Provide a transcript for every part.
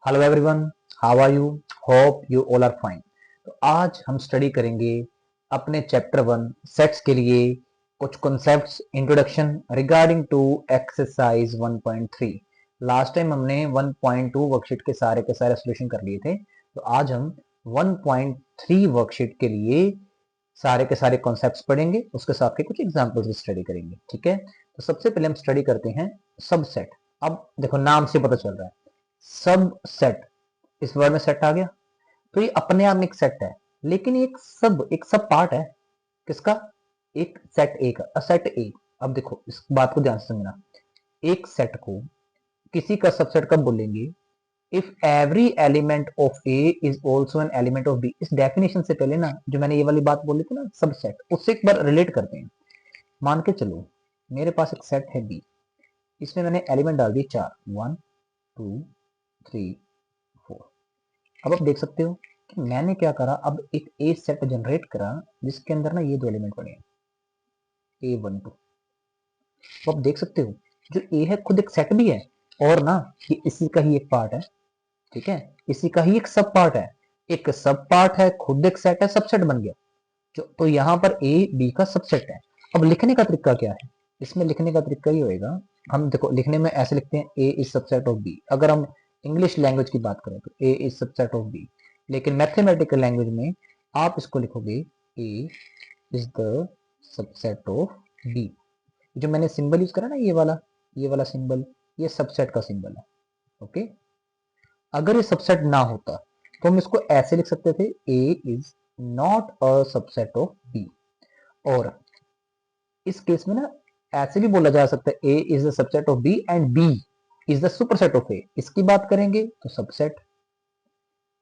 Hello everyone, how are you? Hope you all are fine. तो आज हम study करेंगे अपने चैप्टर 1 सेट्स के लिए कुछ concepts introduction regarding to exercise 1.3। Last time हमने 1.2 वर्कशीट के सारे सॉल्यूशन कर लिए थे। तो आज हम 1.3 वर्कशीट के लिए सारे के सारे कॉन्सेप्ट्स पढ़ेंगे, उसके साथ के कुछ एग्जाम्पल्स भी स्टडी करेंगे। ठीक है, तो सबसे पहले हम स्टडी करते हैं सबसेट। अब देखो, नाम से पता चल रहा है सब सेट। इस वर्ड में सेट आ गया, तो ये अपने आप में एक सेट है, लेकिन ये एक सब पार्ट है। किसका? एक सेट ए का, सेट ए। अब देखो, इस बात को ध्यान से समझना। एक सेट को किसी का सबसेट कब बोलेंगे? If every element of A is also an element of B. इस डेफिनेशन से पहले ना, जो मैंने ये वाली बात बोली थी ना सबसेट, उससे एक बार रिलेट करते हैं। मान के चलो, मेरे पास एक सेट है बी, इसमें मैंने एलिमेंट डाल दिए 4, 1 2 3 4। अब आप देख सकते हो कि मैंने क्या करा, अब एक ए सेट जनरेट करा जिसके अंदर ना ये दो एलिमेंट बने हैं, A12। तो आप देख सकते हो, जो ए है खुद एक सेट भी है, और ना ये इसी का ही एक पार्ट है। ठीक है, इसी का ही एक सब पार्ट है। एक सब पार्ट है, खुद एक सेट है, सबसेट बन गया। जो तो यहाँ पर ए बी का सबसेट है। अब लिखने का तरीका क्या है? इसमें लिखने का तरीका ये होएगा, हम देखो लिखने में ऐसे लिखते हैं A is subset of B. अगर हम इंग्लिश लैंग्वेज की बात करें तो A is subset of B, लेकिन मैथमेटिकल लैंग्वेज में आप इसको लिखोगे A is the subset of B. जो मैंने सिंबल यूज करा ना, ये वाला सिंबल, ये सबसेट का सिंबल है। ओके, अगर ये सबसेट ना होता तो हम इसको ऐसे लिख सकते थे, A is not a subset of B. और इस केस में ना ऐसे भी बोला जा सकता है, A is the subset of B and B is the superset of A. इसकी बात करेंगे तो सबसेट,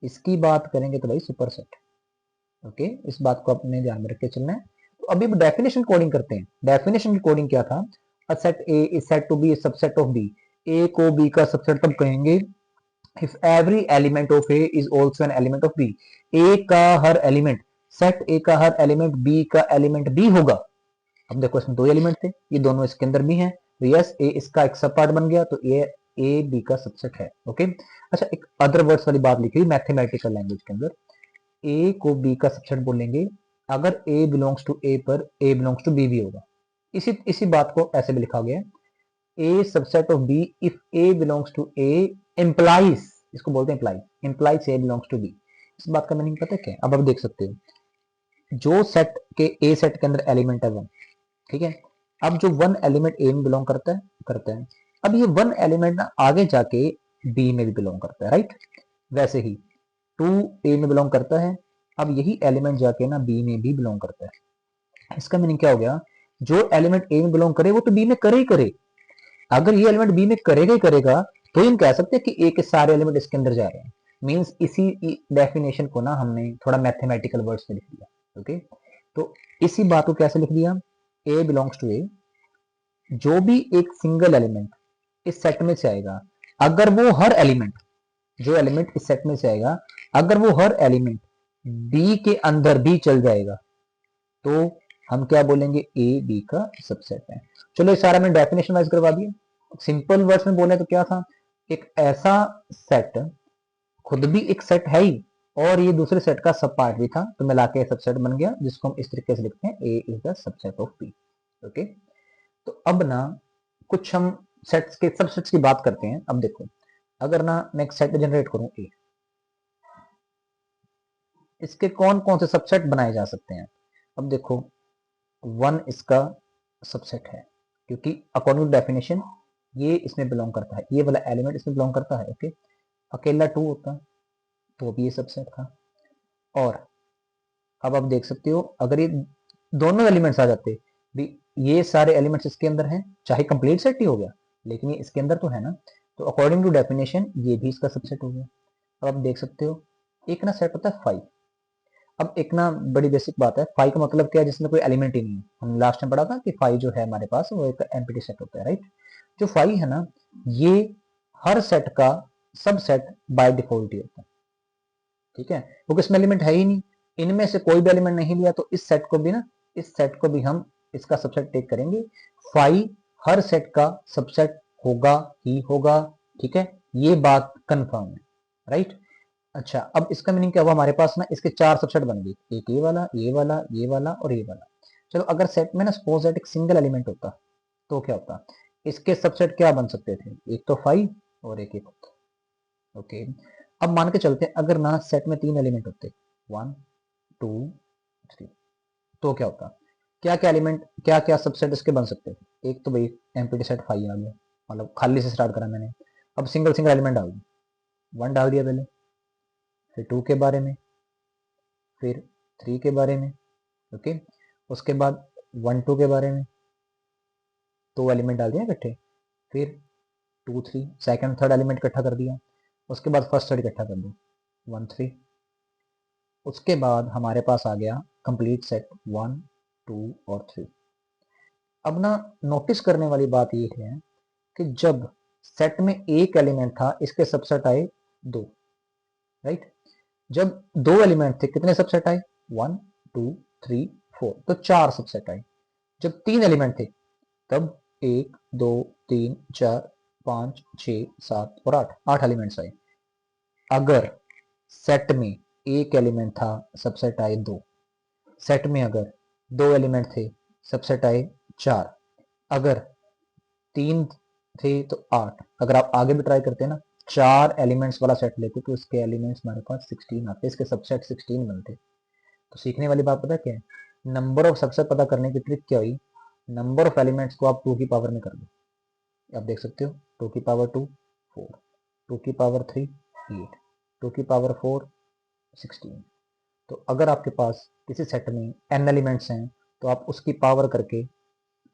इसकी बात करेंगे तो भाई सुपरसेट। ओके, इस बात को अपने ध्यान में रख के चलना है। तो अभी डेफिनेशन कोडिंग करते हैं। डेफिनेशन की कोडिंग क्या था? A set A is said to be subset of B. A को बी का सबसेट तब कहेंगे if every element of A is also an element of B. A का हर एलिमेंट, सेट ए का हर एलिमेंट बी का एलिमेंट बी होगा। अब देखो, इसमें दो एलिमेंट थे, ये दोनों इसके अंदर भी हैं, तो यस ए इसका एक सब पार्ट बन गया, तो ए बी का सबसेट है। ओके, अच्छा, एक अदर वर्ड्स वाली बात लिखी हुई मैथमेटिकल लैंग्वेज के अंदर, ए को बी का सबसेट बोलेंगे अगर ए बिलोंग्स टू ए पर ए बिलोंग्स टू बी भी होगा। इसी इसी बात को ऐसे भी लिखा गया है, A subset of B if A belongs to A implies, इसको बोलते हैं implies A belongs to B. इस बात का मीनिंग पता है क्या? अब आप देख सकते हो, जो सेट के ए सेट के अंदर एलिमेंट है 1। ठीक है, अब जो 1 एलिमेंट ए में बिलोंग करता है, अब ये 1 एलिमेंट ना आगे जाके बी में भी बिलोंग करता है, राइट? वैसे ही 2 ए में बिलोंग करता है, अब यही एलिमेंट जाके ना बी में भी बिलोंग करता है। इसका मीनिंग क्या हो गया? जो एलिमेंट ए में बिलोंग करे वो तो बी में करे ही करे। अगर ये एलिमेंट बी में करेगा ही करेगा, तो हम कह सकते हैं कि ए के सारे एलिमेंट इसके अंदर जा रहे हैं। मींस इसी डेफिनेशन को ना हमने थोड़ा मैथमेटिकल वर्ड्स में लिख दिया। ओके, तो इसी बात को कैसे लिख दिया? ए बिलोंग्स टू ए, जो भी एक सिंगल एलिमेंट इस सेट में से आएगा, अगर वो हर एलिमेंट, जो एलिमेंट इस सेट में से आएगा, अगर वो हर एलिमेंट बी के अंदर भी चल जाएगा, तो हम क्या बोलेंगे? ए बी का सबसेट है। चलो, ये सारा मैंने डेफिनेशन वाइज करवा दिया। सिंपल वर्ड्स में बोले तो क्या था? एक ऐसा सेट, खुद भी एक सेट है ही, और ये दूसरे सेट का सब पार्ट भी था, तो मिला के सबसेट बन गया, जिसको हम इस तरीके से लिखते हैं, A is the subset of B. Okay, तो अब ना कुछ हम सेट्स के सबसेट्स की बात करते हैं। अब देखो, अगर ना मैं एक सेट जनरेट करूं ए, इसके कौन कौन से सबसेट बनाए जा सकते हैं? अब देखो, 1 इसका सबसेट है, क्योंकि अकॉर्डिंग टू डेफिनेशन ये इसमें बिलोंग करता है, ये वाला एलिमेंट इसमें बिलोंग करता है। ओके, अकेला 2 होता तो भी ये सबसेट था। और अब आप देख सकते हो, अगर ये दोनों एलिमेंट्स आ जाते भी, ये सारे एलिमेंट्स इसके अंदर हैं, चाहे कंप्लीट सेट ही हो गया, लेकिन ये इसके अंदर तो है ना, तो अकॉर्डिंग टू डेफिनेशन ये भी इसका सबसेट हो गया। अब आप देख सकते हो, एक ना सेट होता है 5। अब एक ना बड़ी बेसिक बात है, 5 का मतलब क्या है? जिसमें कोई एलिमेंट ही नहीं है। हम लास्ट टाइम पढ़ा था कि 5 जो है हमारे पास, वो एक एम्प्टी सेट होता है, राइट? जो 5 है ना, ये हर सेट का सब सेट बाय डिफॉल्ट ही होता है। ठीक है, क्योंकि इसमें एलिमेंट है ही नहीं, इनमें से कोई भी एलिमेंट नहीं लिया, तो इस सेट को भी ना, इस सेट को भी हम इसका सबसेट टेक करेंगे। 5 हर सेट का सबसेट होगा ही होगा। ठीक है, ये बात कंफर्म है। राइट। अच्छा, अब इसका मीनिंग क्या हुआ, हमारे पास ना इसके 4 सबसेट बन गए, एक ये वाला, ये वाला, ये वाला और ये वाला। चलो, अगर सेट में ना सपोज दैट एक सिंगल एलिमेंट होता तो क्या होता, इसके सबसेट क्या बन सकते थे, एक तो 5 और एक एक होता। ओके, अब मान के चलते हैं अगर ना सेट में 3 एलिमेंट होते, 1 2 3, तो क्या होता, क्या क्या एलिमेंट, क्या क्या सबसेट इसके बन सकते थे। एक तो भाई एम्प्टी सेट 5 आ गया, मतलब खाली से स्टार्ट करा मैंने। अब सिंगल सिंगल एलिमेंट डाल दी, 1 डाल दिया पहले, फिर 2 के बारे में, फिर 3 के बारे में। ओके, उसके बाद 1 2 के बारे में, 2 एलिमेंट डाल दिया इकट्ठे, फिर 2 3 सेकंड थर्ड एलिमेंट इकट्ठा कर दिया, उसके बाद फर्स्ट थर्ड इकट्ठा कर दो, 1 3। उसके बाद हमारे पास आ गया कंप्लीट सेट 1 2 और 3। अब ना नोटिस करने वाली बात ये है कि जब सेट में एक एलिमेंट था इसके सबसेट आए 2, राइट। जब 2 एलिमेंट थे कितने सबसेट आए, 1 2 3 4, तो 4 सबसेट आए। जब 3 एलिमेंट थे तब 1 2 3 4 5 6 7 और 8, 8 एलिमेंट्स आए। अगर सेट में एक एलिमेंट था सबसेट आए 2, सेट में अगर 2 एलिमेंट थे सबसेट आए 4, अगर 3 थे तो 8। अगर आप आगे भी ट्राई करते हैं ना, 4 एलिमेंट्स वाला सेट लेते तो इसके एलिमेंट्स हमारे पास 16 आते, इसके सबसेट 16 बनते। तो सीखने वाली बात पता क्या है, नंबर ऑफ सबसेट पता करने की ट्रिक क्या हुई, नंबर ऑफ एलिमेंट्स को आप 2 की पावर में कर दो। आप देख सकते हो 2 की पावर 2 4, 2 की पावर 3 8, 2 की पावर 4 16। तो अगर आपके पास किसी सेट में n एलिमेंट्स हैं तो आप उसकी पावर करके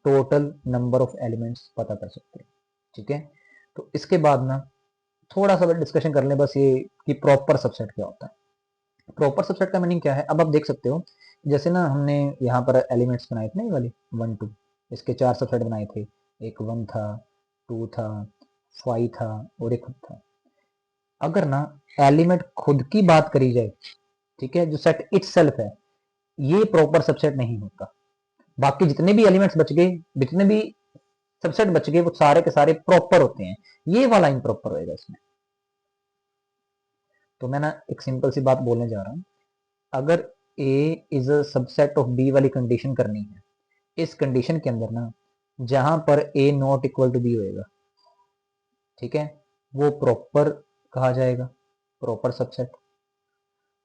टोटल नंबर ऑफ एलिमेंट्स पता कर सकते हैं। ठीक है, तो इसके बाद ना थोड़ा सा डिस्कशन कर लें बस ये कि प्रॉपर सबसेट क्या होता है। प्रॉपर सबसेट का मीनिंग क्या है, अब आप देख सकते हो जैसे ना हमने यहाँ पर एलिमेंट्स बनाए थे ना, ये वाले 1 2, इसके 4 सबसेट बनाए थे, एक 1 था, 2 था, 5 था और एक खुद था। अगर ना एलिमेंट खुद की बात करी जाए, ठीक है, जो सेट इटसेल्फ है, ये प्रॉपर सबसेट नहीं होता। बाकी जितने भी एलिमेंट्स बच गए, जितने भी सबसेट बच गए, वो सारे के सारे प्रॉपर होते हैं, ये वाला इम्प्रॉपर होएगा इसमें। तो मैं ना एक सिंपल सी बात बोलने जा रहा हूं, अगर A is a subset of B वाली कंडीशन करनी है, इस कंडीशन के अंदर ना जहां पर A not equal to B होएगा, ठीक है, वो प्रॉपर कहा जाएगा, प्रॉपर सबसेट।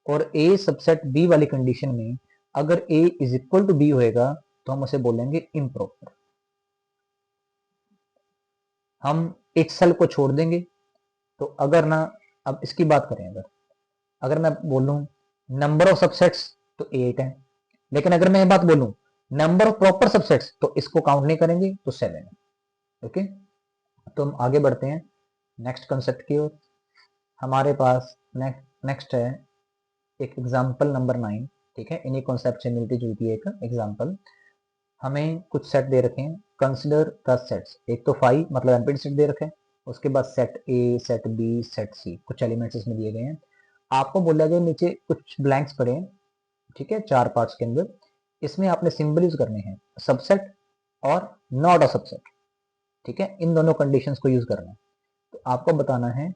और A सबसेट B वाली कंडीशन में अगर A is equal to B होएगा तो हम उसे बोलेंगे इम्प्रॉपर। हम इटसेल्फ को छोड़ देंगे। तो अगर ना, अब इसकी बात करें, अगर अगर मैं बोलूं नंबर ऑफ सबसेट्स तो 8 है, लेकिन अगर मैं ये बात बोलूं नंबर ऑफ प्रॉपर सबसेट्स तो इसको काउंट नहीं करेंगे तो 7 है। ओके, तो हम आगे बढ़ते हैं नेक्स्ट कंसेप्ट की ओर। हमारे पास नेक्स्ट है एक एग्जांपल नंबर 9। ठीक है, इन्हीं कॉन्सेप्ट से मिलती जुलती एक एग्जांपल। हमें कुछ सेट दे रखे हैं, कंसिडर द सेट्स। एक तो 5 मतलब एम्प्टी सेट दे रखे हैं, उसके बाद set A, set B, set C, कुछ एलिमेंट्स इसमें दिए गए हैं। आपको बोला गया नीचे कुछ ब्लैंक्स पड़े हैं, ठीक है, 4 पार्ट्स के अंदर। इसमें आपने सिंबल यूज करने हैं, सबसेट और नॉट अ सबसेट। ठीक है, इन दोनों कंडीशंस को यूज करना है। तो आपको बताना है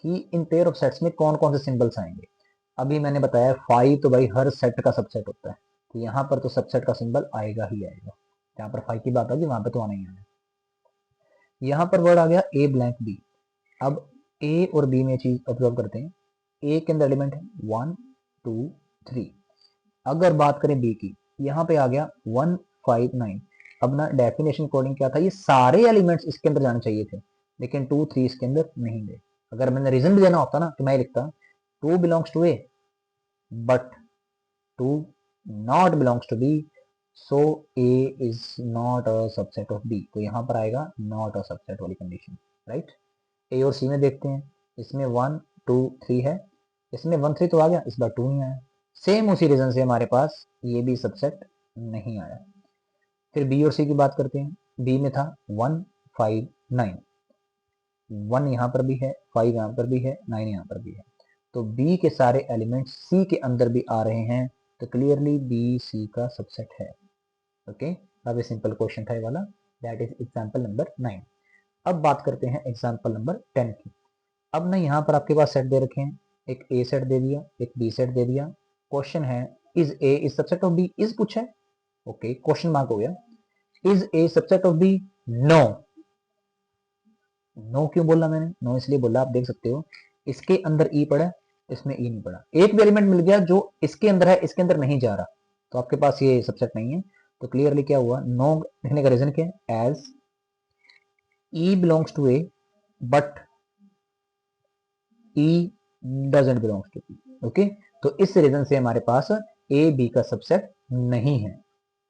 कि इन पेयर ऑफ सेट्स में कौन कौन से सिंबल्स आएंगे। अभी मैंने बताया 5 तो भाई हर सेट का सबसेट होता है, तो यहाँ पर तो सबसेट का सिंबल आएगा ही आएगा। जहाँ पर 5 की बात होगी वहां पर तो आना ही आना है। यहाँ पर वर्ड आ गया ए ब्लैंक बी। अब ए और बी में चीज ऑब्जर्व करते हैं, ए के अंदर एलिमेंट है 1 2 3। अगर बात करें बी की, यहाँ पे आ गया 1 5 9। अब ना डेफिनेशन कोडिंग क्या था, ये सारे एलिमेंट्स इसके अंदर जाने चाहिए थे, लेकिन 2 3 इसके अंदर नहीं गए। अगर मैंने रीजन भी देना होता ना तो मैं लिखता 2 belongs to A but 2 not belongs to B, so A is not a subset of B. तो यहाँ पर आएगा नॉट अ सबसेट वाली कंडीशन, राइट। ए और सी में देखते हैं, इसमें 1 2 3 है, इसमें 1 3 तो आ गया, इस बार 2 नहीं आया। सेम उसी रीजन से हमारे पास ये भी सबसेट नहीं आया। फिर बी और सी की बात करते हैं, बी में था 1 5 9, 1 यहाँ पर भी है, 5 यहाँ पर भी है, 9 यहाँ पर भी है। तो बी के सारे एलिमेंट्स सी के अंदर भी आ रहे हैं, तो क्लियरली बी सी का सबसेट है। ओके, अब ये सिंपल क्वेश्चन था ये वाला, दैट इज एग्जांपल नंबर 9। अब बात करते हैं एग्जांपल नंबर 10 की। अब ना यहाँ पर आपके पास सेट दे रखे हैं, एक ए सेट दे दिया, एक बी सेट दे दिया। क्वेश्चन है is A is subset of B, is पूछा है, ओके, क्वेश्चन मार्क हो गया। Is A subset of B? No. No क्यों बोला मैंने? नो इसलिए बोला, आप देख सकते हो इसके अंदर ई पड़ा, इसमें ई नहीं पड़ा। एक भी एलिमेंट मिल गया जो इसके अंदर है, इसके अंदर नहीं जा रहा, तो आपके पास ये सबसेट नहीं है। तो क्लियरली क्या हुआ, नो लिखने का रीजन क्या है, as E belongs to A but E doesn't belongs to B. Okay, तो इस रीजन से हमारे पास ए बी का सबसेट नहीं है।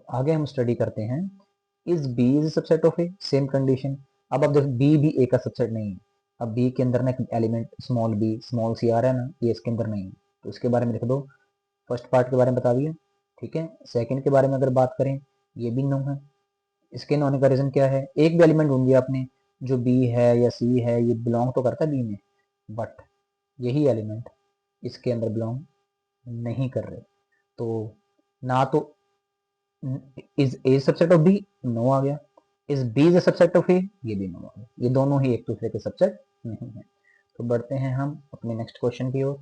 आगे हम स्टडी करते हैं, is B is subset of A, same condition. अब आप देखो बी भी ए का सबसेट नहीं है। अब बी के अंदर ना element small B small C आ रहा है ना, ये इसके अंदर नहीं है, तो इसके बारे में लिख दो। फर्स्ट पार्ट के बारे में बता दिया, ठीक है। सेकंड के बारे में अगर बात करें, ये भी नो है। इसके न होने का रीजन क्या है, एक भी एलिमेंट ढूंढ लिया आपने जो बी है या सी है, ये बिलोंग तो करता है बी में, बट यही एलिमेंट इसके अंदर बिलोंग नहीं कर रहे। तो ना तो is A subset of B, no आ गया। Is B is subset of A, ये भी नो आ गया। ये दोनों ही एक दूसरे के सबसेट नहीं है। तो बढ़ते हैं हम अपने नेक्स्ट क्वेश्चन की ओर।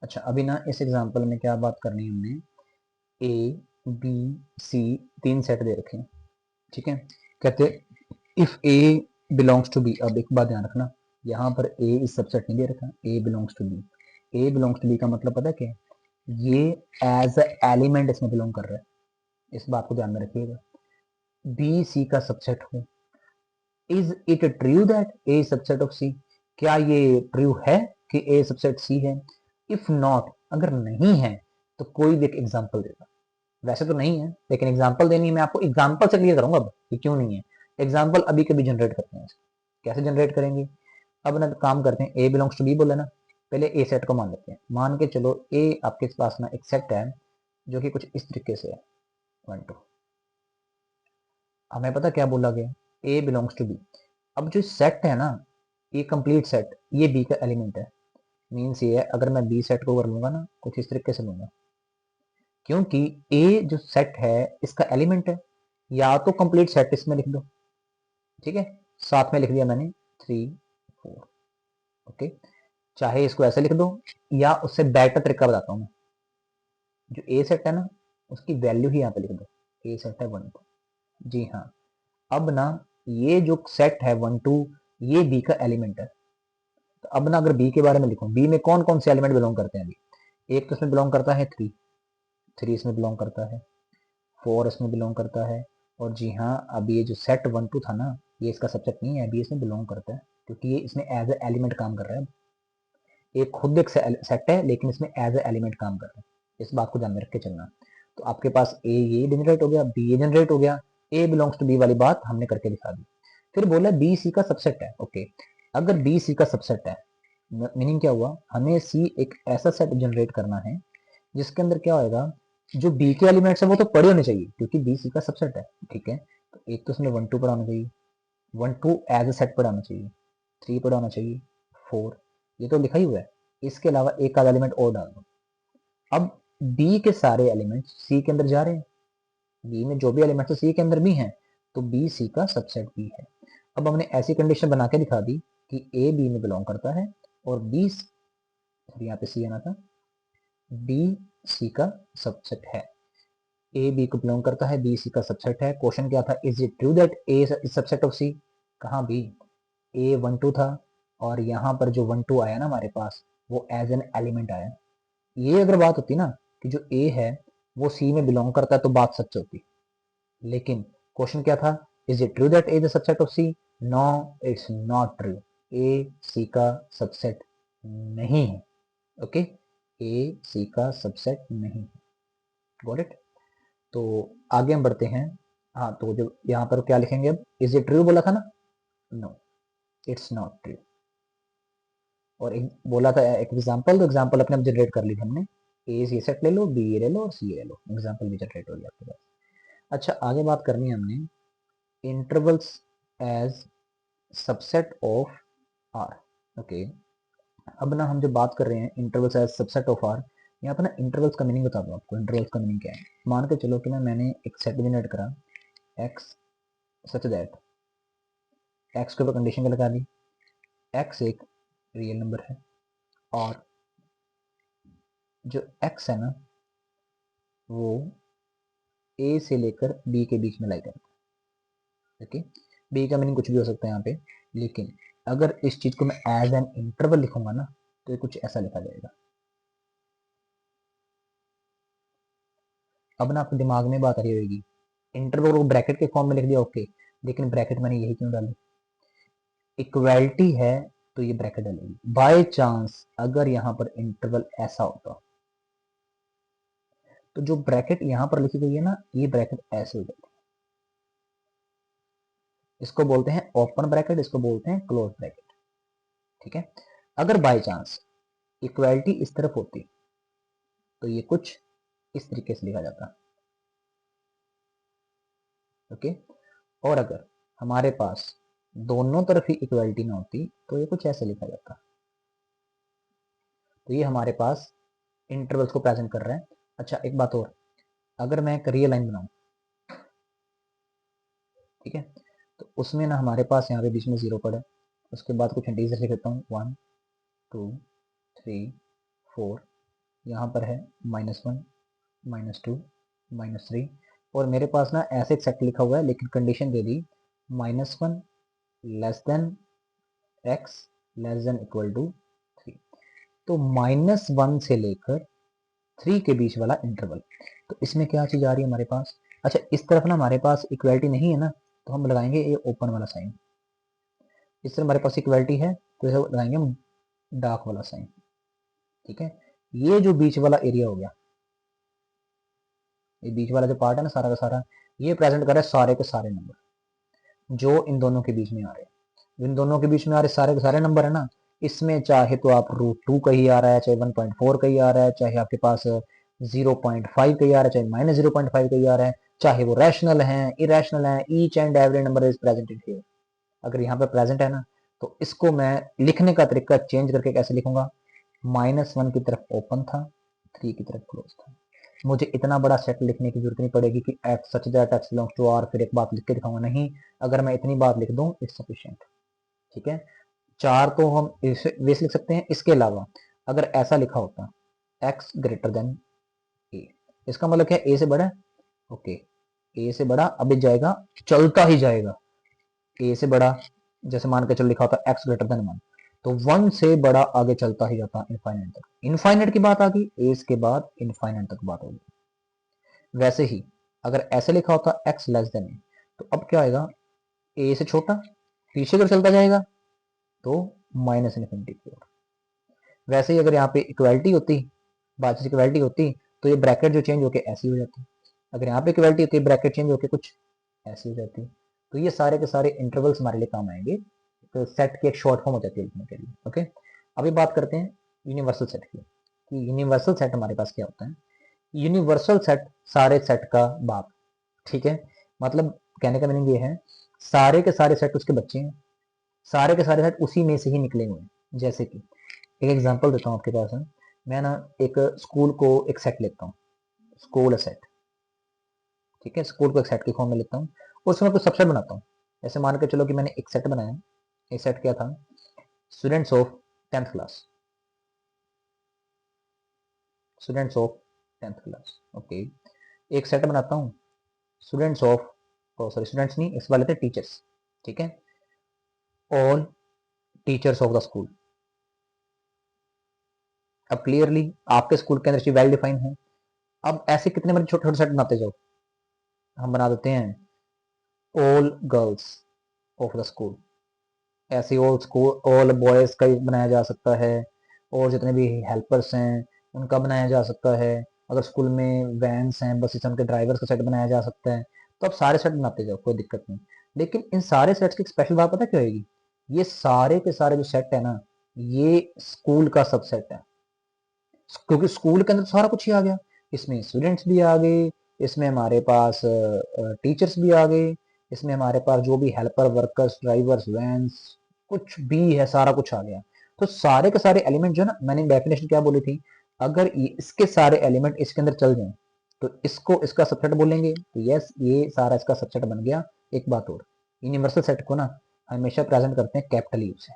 अच्छा, अभी ना इस एग्जांपल में क्या बात करनी है हमने, ए बी सी तीन सेट दे रखे हैं, ठीक है। कहते if A belongs to B, अब एक बात ध्यान रखना, यहाँ पर ए इस सबसेट नहीं दे रखा, A belongs to B. A belongs to B का मतलब पता है क्या है, ये एज अ एलिमेंट इसमें बिलोंग कर रहा है, इस बात को ध्यान में रखिएगा। बी सी का सबसेट हो, is it true that A subset of C, क्या ये ट्रू है कि ए सबसेट सी है। इफ नॉट, अगर नहीं है तो कोई भी एक एग्जांपल देगा। वैसे तो नहीं है, लेकिन एग्जांपल देनी है, मैं आपको एग्जांपल से क्लियर करूंगा अब कि क्यों नहीं है। एग्जांपल अभी कभी जनरेट करते हैं, कैसे जनरेट करेंगे। अब ना काम करते हैं, ए बिलोंग्स टू बी बोला ना, पहले ए सेट को मान लेते हैं। मान के चलो ए आपके पास ना एक सेट है जो कि कुछ इस तरीके से है, 1 2। हमें पता क्या बोला गया, ए बिलोंग्स टू बी। अब जो सेट है ना, ये कंप्लीट सेट, ये बी का एलिमेंट है। मीन्स ये है, अगर मैं बी सेट को कर लूंगा ना, कुछ इस तरीके से लूंगा, क्योंकि ए जो सेट है इसका एलिमेंट है। या तो कंप्लीट सेट इसमें लिख दो, ठीक है, साथ में लिख दिया मैंने 3 4, ओके। चाहे इसको ऐसे लिख दो, या उससे बेटर तरीका बताता हूँ मैं। जो ए सेट है ना, उसकी वैल्यू ही यहाँ पे लिख दो, ए सेट है 1 2। जी हाँ, अब ना ये जो सेट है 1 2, ये बी का एलिमेंट है। तो अब ना अगर बी के बारे में लिखूं, बी में कौन कौन से एलिमेंट बिलोंग करते हैं अभी। एक तो इसमें बिलोंग करता है 3, 3 इसमें बिलोंग करता है, 4 इसमें बिलोंग करता है। और जी हाँ, अब ये जो सेट 1 2 था ना, ये इसका सबसेट नहीं है, अभी इसमें बिलोंग करता है, क्योंकि ये इसमें एज ए एलिमेंट काम कर रहा है। ये खुद एक सेट है, लेकिन इसमें एज ए एलिमेंट काम कर रहा है, इस बात को ध्यान में रख के चलना। तो आपके पास ए ये जनरेट हो गया, बी ये जनरेट हो गया, ए बिलोंग्स टू बी वाली बात हमने करके दिखा दी। फिर बोला बी सी का सबसेट है, ओके। अगर बी सी का सबसेट है, मीनिंग क्या हुआ, हमें सी एक ऐसा सेट जनरेट करना है जिसके अंदर क्या होएगा, जो बी के एलिमेंट्स है वो तो पड़े होने चाहिए, क्योंकि बी सी का सबसेट है, ठीक है। तो एक तो उसमें 1 2 पड़ा होना चाहिए, 1 2 एज ए सेट पड़ा होना चाहिए, 3 पड़ा होना चाहिए, 4, ये तो लिखा ही हुआ है। इसके अलावा एक आधा एलिमेंट और डाल दो। अब बी के सारे एलिमेंट्स सी के अंदर जा रहे हैं, बी में जो भी एलिमेंट्स है सी के अंदर भी हैं, तो बी सी का सबसेट भी है। अब हमने ऐसी कंडीशन बना के दिखा दी कि ए बी में बिलोंग करता है, और बी, यहाँ पे सी आना था, बी सी का सबसेट है। ए बी को बिलोंग करता है, बी सी का सबसेट है। क्वेश्चन क्या था, is it true that A is subset of C. कहाँ बी, ए 1 2 था, और यहाँ पर जो 1 2 आया ना हमारे पास, वो एज एन एलिमेंट आया। ये अगर बात होती ना कि जो ए है वो सी में बिलोंग करता है, तो बात सच होती। लेकिन क्वेश्चन क्या था, is it true that A is subset of C. No, it's not true, A C का सबसेट नहीं है, ओके। ए सी का सबसेट नहीं है, गॉट इट। तो आगे हम बढ़ते हैं। हाँ, तो जो यहाँ पर क्या लिखेंगे अब, इज इट ट्रू बोला था ना, नो, इट्स नॉट ट्रू। और एक बोला था एक एग्जांपल, तो एग्जांपल अपने जनरेट कर ली हमने, ए सी सेट ले लो, बी ये ले लो और सी ये ले लो, एग्जांपल भी जनरेट हो गया आपके पास। अच्छा, आगे बात करनी है हमने intervals as subset of R, okay. अब ना हम जब बात कर रहे हैं intervals as subset of R, यहाँ पर ना इंटरवल्स का मीनिंग बता दूं आपको। इंटरवल्स का मीनिंग क्या है, मान के चलो कि ना मैंने एक सेट जनरेट करा, एक्स सच दैट एक्स के ऊपर कंडीशन क्या लगा दी, एक्स एक रियल नंबर है और जो एक्स है ना वो ए से लेकर बी के बीच में लाई करता है। ओके, बी का मीनिंग कुछ भी हो सकता है यहाँ पे, लेकिन अगर इस चीज को मैं एज एन इंटरवल लिखूंगा ना तो ये कुछ ऐसा लिखा जाएगा। अब ना आपके दिमाग में बात आ रही होगी, इंटरवल को ब्रैकेट के फॉर्म में लिख दिया ओके, लेकिन ब्रैकेट मैंने यही क्यों डाली, इक्वलिटी है तो ये ब्रैकेट डालेगी। बाय चांस अगर यहाँ पर इंटरवल ऐसा होता तो जो ब्रैकेट यहाँ पर लिखी गई है ना ये ब्रैकेट ऐसे हो जाती है। इसको बोलते हैं ओपन ब्रैकेट, इसको बोलते हैं क्लोज ब्रैकेट। ठीक है, अगर बाय चांस इक्वलिटी इस तरफ होती तो ये कुछ इस तरीके से लिखा जाता। ओके, और अगर हमारे पास दोनों तरफ ही इक्वलिटी ना होती तो ये कुछ ऐसे लिखा जाता। तो ये हमारे पास इंटरवल्स को प्रेजेंट कर रहा है। अच्छा एक बात और, अगर मैं एक रियल लाइन बनाऊं, ठीक है, तो उसमें ना हमारे पास यहाँ पे बीच में जीरो पड़ा है, उसके बाद कुछ इंटीजर लिख देता हूँ 1 2 3 4, यहाँ पर है -1 -2 -3, और मेरे पास ना ऐसे एक सेट लिखा हुआ है लेकिन कंडीशन दे दी -1 less than x less than equal to 3। तो -1 से लेकर 3 के बीच वाला इंटरवल, तो इसमें क्या चीज आ रही है हमारे पास। अच्छा इस तरफ ना हमारे पास इक्वलिटी नहीं है ना तो हम लगाएंगे ये ओपन वाला साइन, इस तरफ हमारे पास इक्वलिटी है तो इसे लगाएंगे हम डार्क वाला साइन। ठीक है, ये जो बीच वाला एरिया हो गया, ये बीच वाला जो पार्ट है ना सारा का सारा, ये प्रेजेंट कर रहा है सारे के सारे नंबर जो इन दोनों के बीच में आ रहे हैं। इन दोनों के बीच में आ रहे सारे के सारे नंबर है ना, इसमें चाहे तो आप √2 का ही आ रहा है, चाहे 1.4 का ही आ रहा है, चाहे आपके पास 0.5 का ही आ रहा है, चाहे -0.5 का ही आ रहा है, चाहे वो रैशनल है इरेशनल है, each and every number is presented here. अगर यहाँ पे प्रेजेंट है ना तो इसको मैं लिखने का तरीका चेंज करके कैसे लिखूंगा, -1 की तरफ ओपन था, 3 की तरफ क्लोज था। मुझे इतना बड़ा सेट लिखने की जरूरत नहीं पड़ेगी कि x such that x belongs to R फिर एक बात लिख के दिखाऊंगा, नहीं, अगर मैं इतनी बात लिख दूं इट्स सफिशिएंट। ठीक है, चार तो हम वैसे लिख सकते हैं, इसके अलावा अगर ऐसा लिखा होता एक्स ग्रेटर देन ए, इसका मतलब क्या, ए से बड़ा है, ओके, ए से बड़ा, अब ये जाएगा चलता ही जाएगा, ए से बड़ा, जैसे मान के चलो लिखा होता एक्स ग्रेटर देन 1, तो 1 से बड़ा आगे चलता ही जाता इनफाइनाइट तक, इनफाइनाइट की बात आ गई, एज के बाद इनफाइनाइट तक बात होगी। वैसे ही अगर ऐसे लिखा होता एक्स लेस देन ए, तो अब क्या आएगा, ए से छोटा पीछे कर चलता जाएगा तो -इनफिनिटी की ओर। वैसे ही अगर यहाँ पे इक्वलिटी होती, बात इक्वलिटी होती तो ये ब्रैकेट जो चेंज होके ऐसी हो जाती, अगर यहाँ पे इक्वलिटी होती है ब्रैकेट चेंज होके कुछ ऐसी हो जाती। तो ये सारे के सारे इंटरवल्स हमारे लिए काम आएंगे, तो सेट की एक शॉर्ट फॉर्म हो जाती है लिखने के लिए। ओके, अभी बात करते हैं यूनिवर्सल सेट की, कि यूनिवर्सल सेट हमारे पास क्या होता है। यूनिवर्सल सेट सारे सेट का बाप। ठीक है, मतलब कहने का मीनिंग ये है सारे के सारे सेट उसके बच्चे हैं, सारे के सारे सेट उसी में से ही निकले हुए हैं। जैसे कि एक एग्जांपल देता हूँ आपके पास है, मैं ना एक स्कूल को एक सेट लेता हूँ, स्कूल सेट, ठीक है, स्कूल को एक सेट के फॉर्म में लेता हूँ और उसमें कुछ सबसेट बनाता हूँ। ऐसे मान के चलो कि मैंने एक सेट बनाया, एक सेट क्या था, students of 10th class, students of 10th class, okay. एक सेट बनाता हूँ स्टूडेंट्स ऑफ, सॉरी स्टूडेंट्स नहीं, इस वाले थे टीचर्स, ठीक है, all teachers of the school. अब क्लियरली आपके स्कूल के अंदर चीज वेल डिफाइन है। अब ऐसे कितने बड़े छोटे छोटे सेट बनाते जाओ, हम बना देते हैं all girls of the school, ऐसे ऑल स्कूल ऑल बॉयज का भी बनाया जा सकता है, और जितने भी हेल्पर्स हैं उनका बनाया जा सकता है, अगर स्कूल में वैन्स हैं बस सिस्टम के ड्राइवर्स का सेट बनाया जा सकता है। तो अब सारे सेट बनाते जाओ, कोई दिक्कत नहीं। लेकिन इन सारे सेट्स की एक स्पेशल बात पता क्या होगी, ये सारे के सारे जो सेट है ना ये स्कूल का सबसेट है, क्योंकि स्कूल के अंदर सारा कुछ ही आ गया, इसमें स्टूडेंट्स भी आ गए, इसमें हमारे पास टीचर्स भी आ गए, इसमें हमारे पास जो भी हेल्पर वर्कर्स ड्राइवर्स वैन्स कुछ भी है सारा कुछ आ गया। तो सारे के सारे एलिमेंट जो ना, मैंने डेफिनेशन क्या बोली थी, अगर इसके सारे एलिमेंट इसके अंदर चल जाएं तो इसको इसका सबसेट बोलेंगे। तो यस, ये सारा इसका सबसेट बन गया। एक बात और, यूनिवर्सल सेट को ना हमेशा प्रेजेंट करते हैं कैपिटल यू से।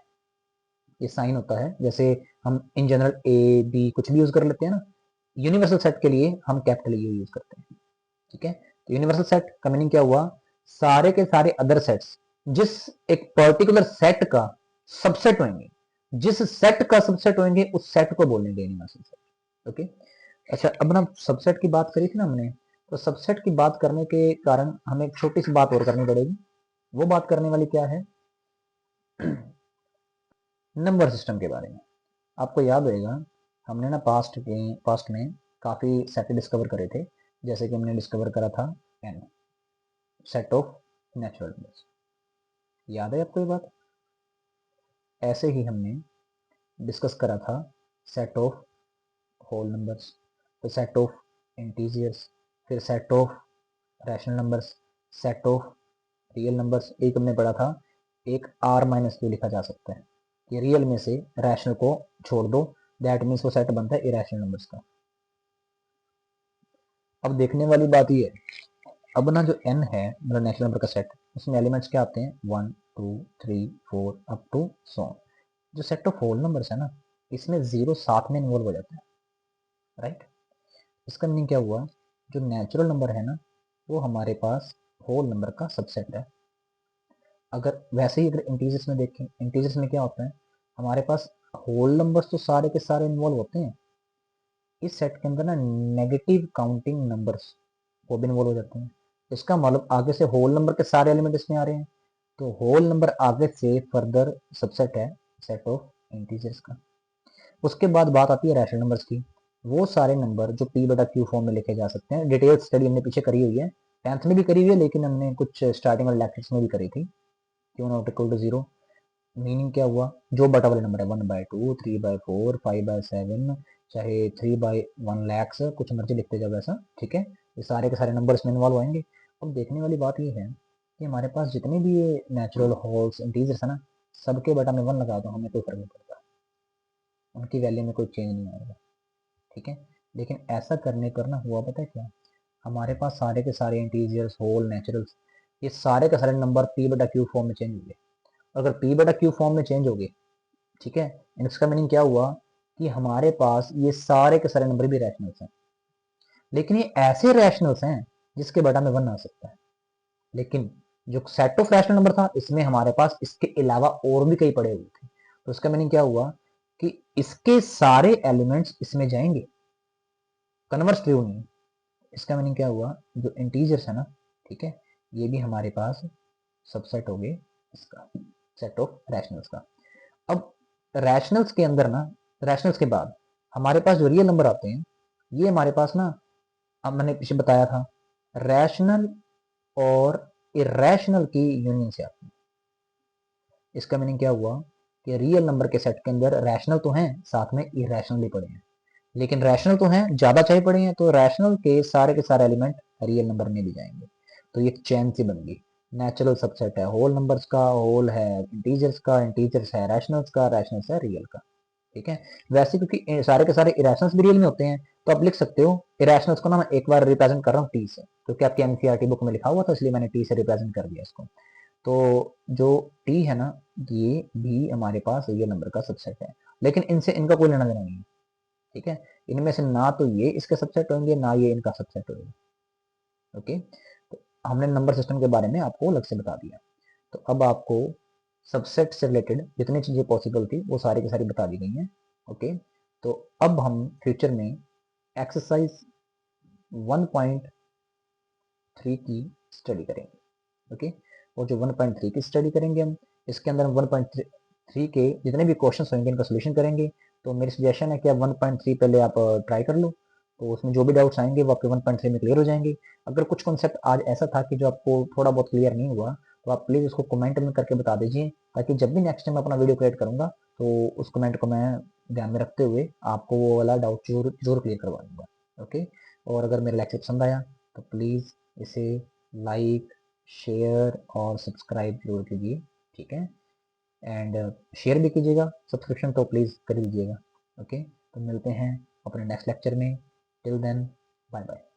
ये साइन होता है, जैसे हम इन जनरल ए बी कुछ भी यूज कर लेते हैं ना, यूनिवर्सल सेट के लिए हम कैपिटल यू यूज करते हैं। ठीक है, तो यूनिवर्सल सेट का मीनिंग क्या हुआ, सारे के सारे अदर सेट्स जिस एक पर्टिकुलर सेट का सबसेट होंगे, जिस सेट का सबसेट होंगे उस सेट को बोलेंगे यूनिवर्सल सेट। ओके, अच्छा अब ना सबसेट की बात करी थी ना हमने, तो सबसेट की बात करने के कारण हमें एक छोटी सी बात और करनी पड़ेगी। वो बात करने वाली क्या है, नंबर सिस्टम के बारे में। आपको याद होगा हमने ना पास्ट में काफी सेट डिस्कवर करे थे। जैसे कि हमने डिस्कवर करा था N, set of natural numbers. याद है आपको ये बात? ऐसे ही हमने डिस्कस करा था सेट ऑफ होल नंबर्स, फिर सेट ऑफ इंटीजर्स, फिर set of rational numbers, set of real numbers. एक हमने पढ़ा था एक आर माइनस क्यू लिखा जा सकता है कि रियल में से रैशनल को छोड़ दो, दैट मीन्स वो सेट बनता है इरेशनल नंबर्स का। अब देखने वाली बात ये है, अब ना जो n है मतलब नेचुरल नंबर का सेट, उसमें एलिमेंट्स क्या आते हैं 1 2 3 4 अप टू सो। जो सेट ऑफ होल नंबर्स है ना, इसमें जीरो साथ में इन्वॉल्व हो जाता है, राइट। इसका मीनिंग क्या हुआ, जो नेचुरल नंबर है ना वो हमारे पास होल नंबर का सबसेट है। अगर वैसे ही अगर इंटीजर्स में देखें, इंटीजर्स में क्या होता है, हमारे पास होल नंबर्स तो सारे के सारे इन्वॉल्व होते हैं, इस सेट के अंदर ना नेगेटिव काउंटिंग नंबर्स वो भी इन्वॉल्व हो जाते हैं। इसका मतलब आगे से होल नंबर के सारे एलिमेंट इसमें आ रहे हैं, तो होल नंबर आगे से फर्दर सबसेट है सेट ऑफ इंटीजर्स का। उसके बाद बात आती है रैशनल नंबर्स की। वो सारे नंबर जो पी बटा क्यू फॉर्म में लिखे जा सकते हैं। डिटेल स्टडी हमने पीछे करी हुई है, 10th में भी करी हुई है, लेकिन हमने कुछ स्टार्टिंग वाले लेक्चर्स में भी करी थी। Q not equal to zero, meaning क्या हुआ, जो बटा वाले नंबर है 1/2 3/4 5/7, चाहे 3/1 lakhs, कुछ मर्जी लिखते जाओ वैसा, ठीक है। ये सारे के सारे नंबर इसमें इन्वॉल्व होंगे। अब देखने वाली बात ये है कि हमारे पास जितने भी ये नेचुरल होल्स इंटीजर्स है ना, सबके बटा में 1 लगा दो, हमें कोई फर्क नहीं पड़ता, उनकी वैल्यू में कोई चेंज नहीं आएगा, ठीक है। लेकिन ऐसा करने पर ना हुआ पता है क्या, हमारे पास सारे के सारे इंटीजर्स होल नेचुरल्स ये सारे के सारे नंबर पी बटा क्यू फॉर्म में चेंज हो गए। अगर पी बटा क्यू फॉर्म में चेंज हो गए, ठीक है, इसका मीनिंग क्या हुआ कि हमारे पास ये सारे के सारे नंबर भी रैशनल्स हैं, लेकिन ये ऐसे रैशनल्स हैं जिसके बटा में 1 आ सकता है। लेकिन जो सेट ऑफ रैशनल नंबर था इसमें हमारे पास इसके अलावा और भी कई पड़े हुए थे, तो इसका मीनिंग क्या हुआ कि इसके सारे एलिमेंट्स इसमें जाएंगे, कन्वर्स ट्रू नहीं। इसका मीनिंग क्या हुआ, जो इंटीजर्स है ना, ठीक है, ये भी हमारे पास सबसेट हो गए इसका, सेट ऑफ रैशनल्स का। अब रैशनल्स के अंदर ना, रैशनल्स के बाद हमारे पास जो रियल नंबर आते हैं, ये हमारे पास ना, अब मैंने पीछे बताया था, रैशनल और इरेशनल की यूनियन से आते हैं। इसका मीनिंग क्या हुआ कि रियल नंबर के सेट के अंदर रैशनल तो हैं, साथ में इरेशनल भी पड़े हैं, लेकिन रैशनल तो हैं ज्यादा चाहिए पड़े हैं, तो रैशनल के सारे एलिमेंट रियल नंबर में भी जाएंगे। तो ये चेन सी बन गई, नेचुरल सबसेट है होल नंबर्स का, होल है इंटीजर्स का, इंटीजर्स है रैशनल्स का, रैशनल्स है रियल का, ठीक है। वैसे क्योंकि सारे के सारे इरेशनल्स भी रियल में होते हैं, तो आप लिख सकते हो इरेशनल्स को ना, मैं एक बार रिप्रेजेंट कर रहा हूँ टी से, क्योंकि आपकी एनसीईआरटी बुक में लिखा हुआ था, इसलिए मैंने टी से रिप्रेजेंट कर दिया इसको। तो जो टी है ना, ये भी हमारे पास रियल नंबर का सबसेट है, लेकिन इनसे इनका कोई लेना देना नहीं है, ठीक है। इनमें से ना तो ये इसके सबसेट होंगे, ना ये इनका सबसेट होगा, ओके। तो हमने नंबर सिस्टम के बारे में आपको अलग से बता दिया। तो अब आपको सबसेट से रिलेटेड जितनी चीजें पॉसिबल थी वो सारी की सारी बता दी गई हैं, ओके। तो अब हम फ्यूचर में एक्सरसाइज 1.3 की स्टडी करेंगे, ओके। और जो 1.3 की स्टडी करेंगे हम, इसके अंदर हम 1.3 के जितने भी क्वेश्चन होंगे इनका सोल्यूशन करेंगे। तो मेरी सजेशन है कि आप 1.3 पहले आप ट्राई कर लो, तो उसमें जो भी डाउट्स आएंगे वो आपके 1.3 में क्लियर हो जाएंगे। अगर कुछ कॉन्सेप्ट आज ऐसा था कि जो आपको थोड़ा बहुत क्लियर नहीं हुआ, तो आप प्लीज़ उसको कमेंट में करके बता दीजिए, ताकि जब भी नेक्स्ट टाइम अपना वीडियो क्रिएट करूंगा तो उस कमेंट को मैं ध्यान में रखते हुए आपको वो वाला डाउट जरूर जरूर क्लियर करवा दूंगा, ओके। और अगर मेरा लेक्चर पसंद आया तो प्लीज़ इसे लाइक, शेयर और सब्सक्राइब जरूर कीजिए, ठीक है। एंड शेयर भी कीजिएगा, सब्सक्रिप्शन तो प्लीज़ कर दीजिएगा, ओके। तो मिलते हैं अपने नेक्स्ट लेक्चर में, टिल देन बाय बाय।